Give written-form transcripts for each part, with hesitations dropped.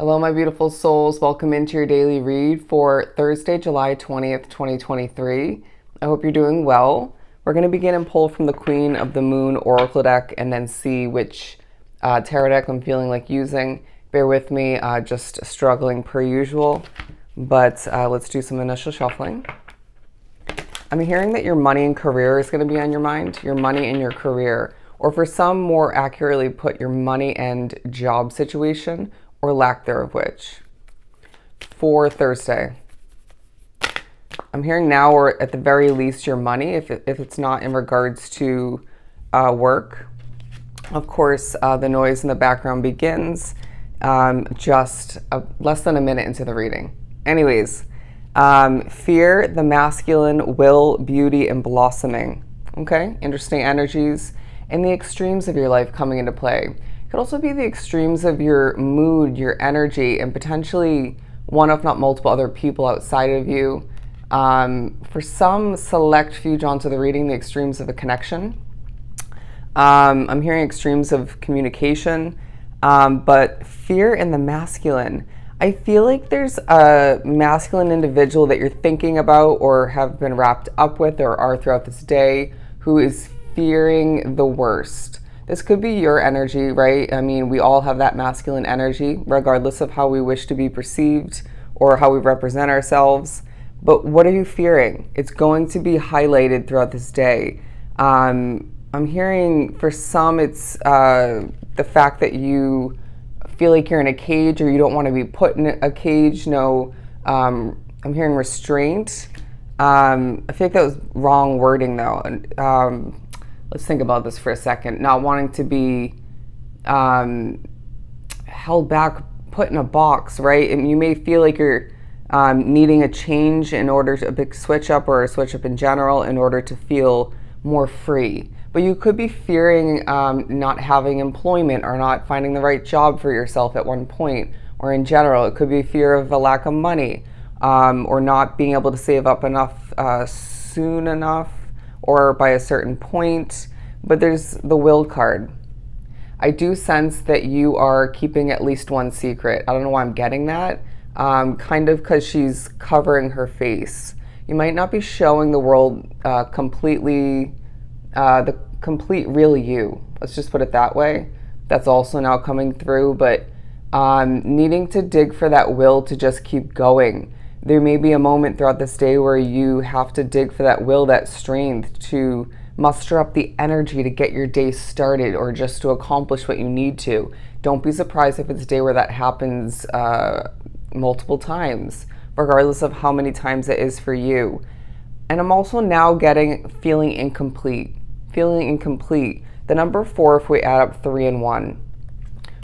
Hello, my beautiful souls. Welcome into your daily read for Thursday, July 20th, 2023. I hope you're doing well. We're going to begin and pull from the Queen of the Moon Oracle deck and then see which tarot deck I'm feeling like using. Bear with me, just struggling per usual. But let's do some initial shuffling. I'm hearing that your money and career is going to be on your mind. Your money and your career. Or for some, more accurately put, your money and job situation, or lack thereof which. For Thursday, I'm hearing now, or at the very least, your money, if it's not in regards to work. Of course, the noise in the background begins just less than a minute into the reading. Anyways, fear, the masculine, will, beauty, and blossoming. Okay, interesting energies and the extremes of your life coming into play. It could also be the extremes of your mood, your energy, and potentially one, if not multiple, other people outside of you. For some select few drawn to the reading, the extremes of a connection. I'm hearing extremes of communication, but fear in the masculine. I feel like there's a masculine individual that you're thinking about or have been wrapped up with or are throughout this day who is fearing the worst. This could be your energy, right? I mean, we all have that masculine energy, regardless of how we wish to be perceived or how we represent ourselves. But what are you fearing? It's going to be highlighted throughout this day. I'm hearing for some, it's the fact that you feel like you're in a cage or you don't want to be put in a cage. No, I'm hearing restraint. I feel like that was wrong wording though. Let's think about this for a second. Not wanting to be held back, put in a box, right? And you may feel like you're needing a change in order to, a big switch up or a switch up in general in order to feel more free. But you could be fearing not having employment or not finding the right job for yourself at one point, or in general. It could be fear of a lack of money or not being able to save up enough soon enough or by a certain point. But there's the will card. I do sense that you are keeping at least one secret. I don't know why I'm getting that. Kind of because she's covering her face. You might not be showing the world completely the complete real you. Let's just put it that way. That's also now coming through, but needing to dig for that will to just keep going. There may be a moment throughout this day where you have to dig for that will, that strength to muster up the energy to get your day started or just to accomplish what you need to. Don't be surprised if it's a day where that happens multiple times, regardless of how many times it is for you. And I'm also now feeling incomplete. The number 4, if we add up 3 and 1.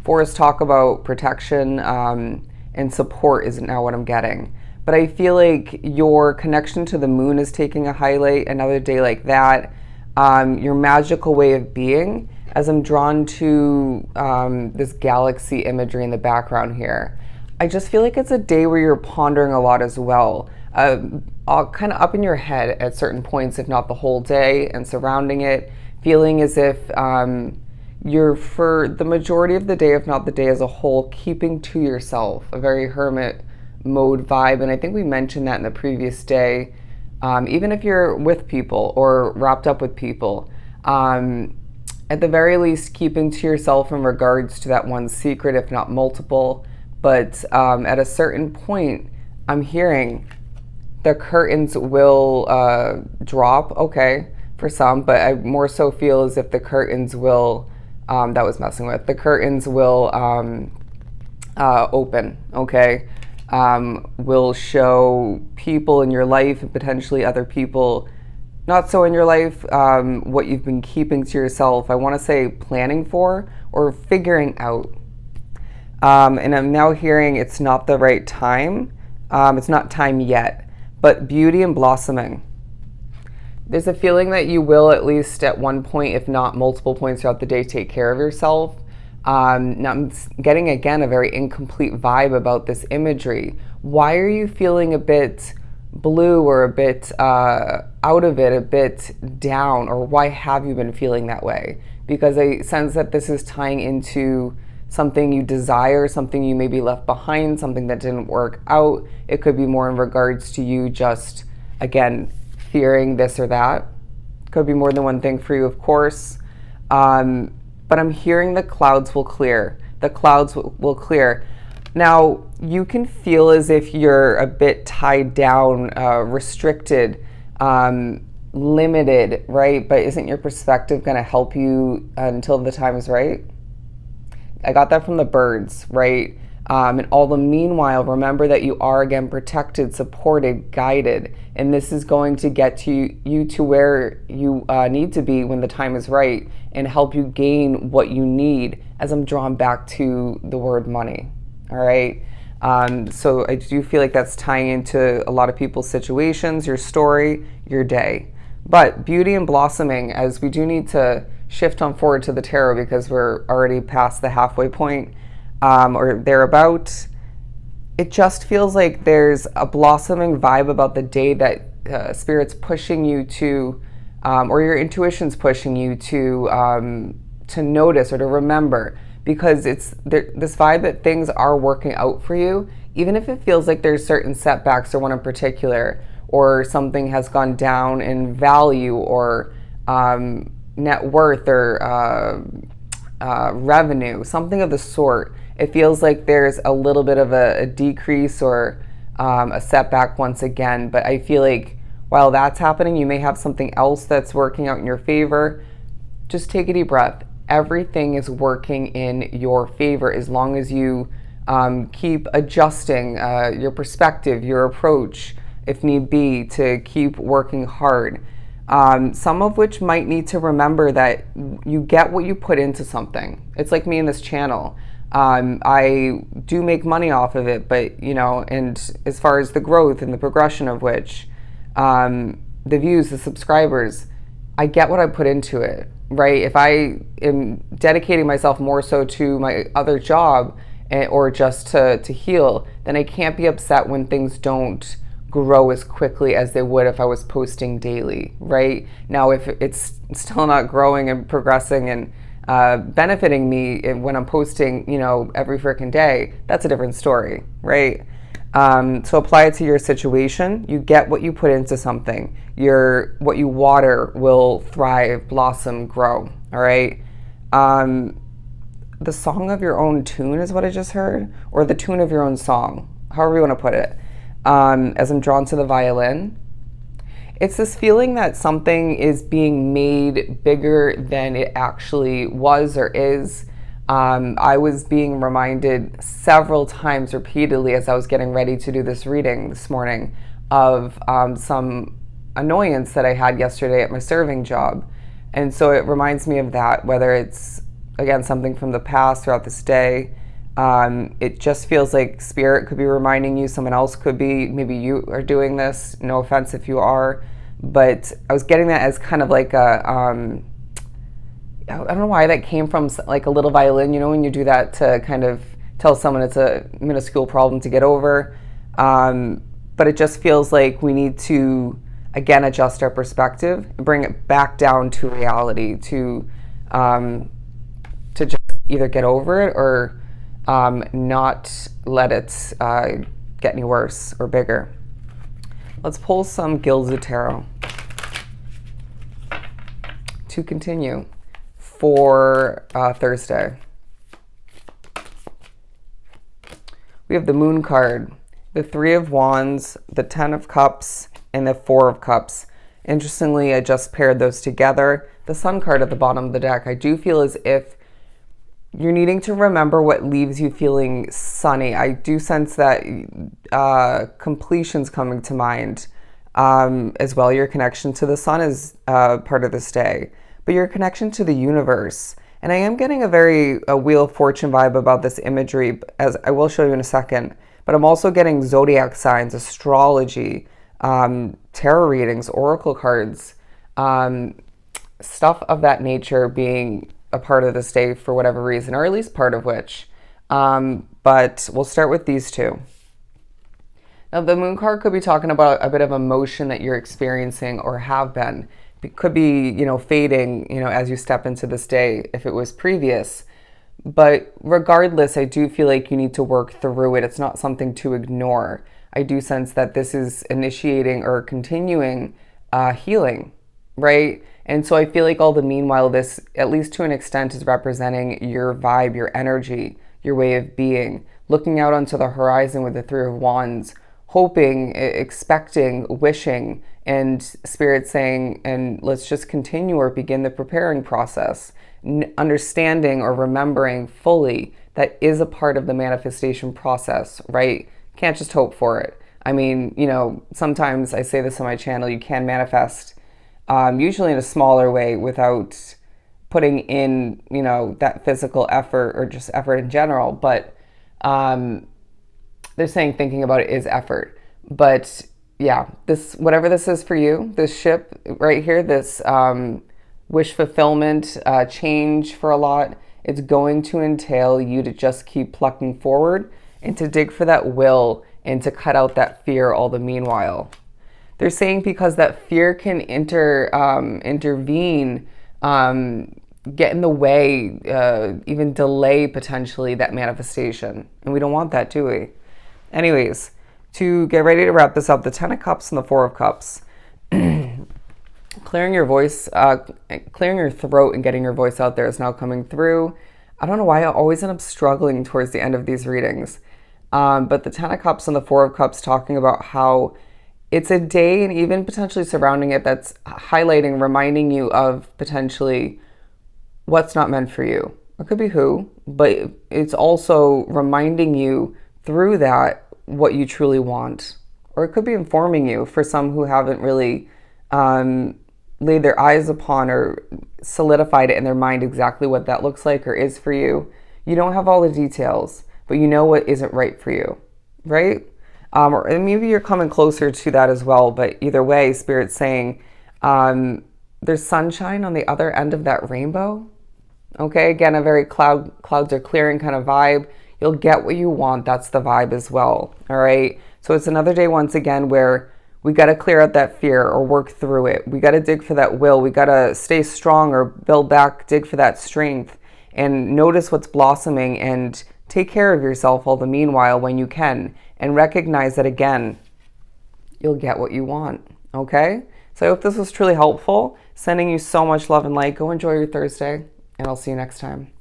4 is talk about protection and support is now what I'm getting. But I feel like your connection to the moon is taking a highlight another day like that. Your magical way of being, as I'm drawn to this galaxy imagery in the background here. I just feel like it's a day where you're pondering a lot as well. Kind of up in your head at certain points, if not the whole day, and surrounding it, feeling as if you're, for the majority of the day, if not the day as a whole, keeping to yourself, a very hermit mode vibe. And I think we mentioned that in the previous day. Even if you're with people or wrapped up with people, at the very least, keeping to yourself in regards to that one secret, if not multiple. But at a certain point, I'm hearing the curtains will drop, okay, for some, but I more so feel as if the curtains will, the curtains will open, okay? Will show people in your life and potentially other people not so in your life what you've been keeping to yourself. I want to say planning for or figuring out. And I'm now hearing it's not the right time. It's not time yet, but beauty and blossoming. There's a feeling that you will, at least at one point, if not multiple points throughout the day, take care of yourself. Now I'm getting, again, a very incomplete vibe about this imagery. Why are you feeling a bit blue or a bit out of it, a bit down, or why have you been feeling that way? Because I sense that this is tying into something you desire, something you maybe left behind, something that didn't work out. It could be more in regards to you just, again, fearing this or that. Could be more than one thing for you, of course. But I'm hearing the clouds will clear. The clouds will clear. Now, you can feel as if you're a bit tied down, restricted, limited, right? But isn't your perspective going to help you until the time is right? I got that from the birds, right? And all the meanwhile, remember that you are, again, protected, supported, guided. And this is going to get you to where you need to be when the time is right and help you gain what you need, as I'm drawn back to the word money. All right. So I do feel like that's tying into a lot of people's situations, your story, your day. But beauty and blossoming, as we do need to shift on forward to the tarot because we're already past the halfway point, or thereabout. It just feels like there's a blossoming vibe about the day that Spirit's pushing you to, or your intuition's pushing you to notice or to remember, because it's this vibe that things are working out for you, even if it feels like there's certain setbacks, or one in particular, or something has gone down in value or net worth or revenue, something of the sort. It feels like there's a little bit of a decrease or a setback once again. But I feel like while that's happening, you may have something else that's working out in your favor. Just take a deep breath. Everything is working in your favor as long as you keep adjusting your perspective, your approach, if need be, to keep working hard. Some of which might need to remember that you get what you put into something. It's like me in this channel. I do make money off of it, but, and as far as the growth and the progression of which, the views, the subscribers, I get what I put into it, right? If I am dedicating myself more so to my other job or just to heal, then I can't be upset when things don't grow as quickly as they would if I was posting daily, right? Now, if it's still not growing and progressing and benefiting me when I'm posting, every freaking day, that's a different story, right? So apply it to your situation. You get what you put into something. What you water will thrive, blossom, grow, all right? The song of your own tune is what I just heard, or the tune of your own song, however you want to put it. As I'm drawn to the violin, it's this feeling that something is being made bigger than it actually was or is. I was being reminded several times repeatedly as I was getting ready to do this reading this morning of some annoyance that I had yesterday at my serving job. And so it reminds me of that, whether it's, again, something from the past throughout this day. It just feels like Spirit could be reminding you, someone else could be, maybe you are doing this, no offense if you are, but I was getting that as kind of like a, I don't know why that came from, like a little violin, when you do that to kind of tell someone it's a minuscule problem to get over, but it just feels like we need to, again, adjust our perspective, bring it back down to reality, to just either get over it or not let it get any worse or bigger. Let's pull some Gilded Tarot to continue for Thursday. We have the Moon card, the Three of Wands, the Ten of Cups, and the Four of Cups. Interestingly, I just paired those together. The Sun card at the bottom of the deck. I do feel as if you're needing to remember what leaves you feeling sunny. I do sense that completion's coming to mind as well. Your connection to the sun is part of this day, but your connection to the universe. And I am getting a Wheel of Fortune vibe about this imagery, as I will show you in a second. But I'm also getting zodiac signs, astrology, tarot readings, oracle cards, stuff of that nature being a part of this day for whatever reason, or at least part of which. But we'll start with these two. Now, the Moon card could be talking about a bit of emotion that you're experiencing or have been. It could be, fading, as you step into this day if it was previous. But regardless, I do feel like you need to work through it. It's not something to ignore. I do sense that this is initiating or continuing healing, right? And so I feel like all the meanwhile, this, at least to an extent, is representing your vibe, your energy, your way of being, looking out onto the horizon with the Three of Wands, hoping, expecting, wishing, and Spirit saying, and let's just continue or begin the preparing process, understanding or remembering fully that is a part of the manifestation process, right? Can't just hope for it. I mean, sometimes I say this on my channel, you can manifest usually in a smaller way without putting in, that physical effort or just effort in general. But they're saying thinking about it is effort. But yeah, whatever this is for you, this ship right here, this wish fulfillment, change for a lot, it's going to entail you to just keep plucking forward and to dig for that will and to cut out that fear all the meanwhile. They're saying because that fear can intervene, get in the way, even delay potentially that manifestation. And we don't want that, do we? Anyways, to get ready to wrap this up, the Ten of Cups and the Four of Cups. Clearing your voice, clearing your throat and getting your voice out there is now coming through. I don't know why I always end up struggling towards the end of these readings. But the Ten of Cups and the Four of Cups talking about how it's a day and even potentially surrounding it that's highlighting, reminding you of potentially what's not meant for you. It could be who, but it's also reminding you through that what you truly want. Or it could be informing you for some who haven't really laid their eyes upon or solidified it in their mind exactly what that looks like or is for you. You don't have all the details, but you know what isn't right for you, right? Or maybe you're coming closer to that as well, but either way, Spirit's saying there's sunshine on the other end of that rainbow. Okay, again, a very clouds are clearing kind of vibe. You'll get what you want. That's the vibe as well, all right? So it's another day once again where we got to clear out that fear or work through it. We got to dig for that will. We got to stay strong or build back, dig for that strength and notice what's blossoming and take care of yourself all the meanwhile when you can, and recognize that, again, you'll get what you want, okay? So I hope this was truly helpful. Sending you so much love and light. Go enjoy your Thursday, and I'll see you next time.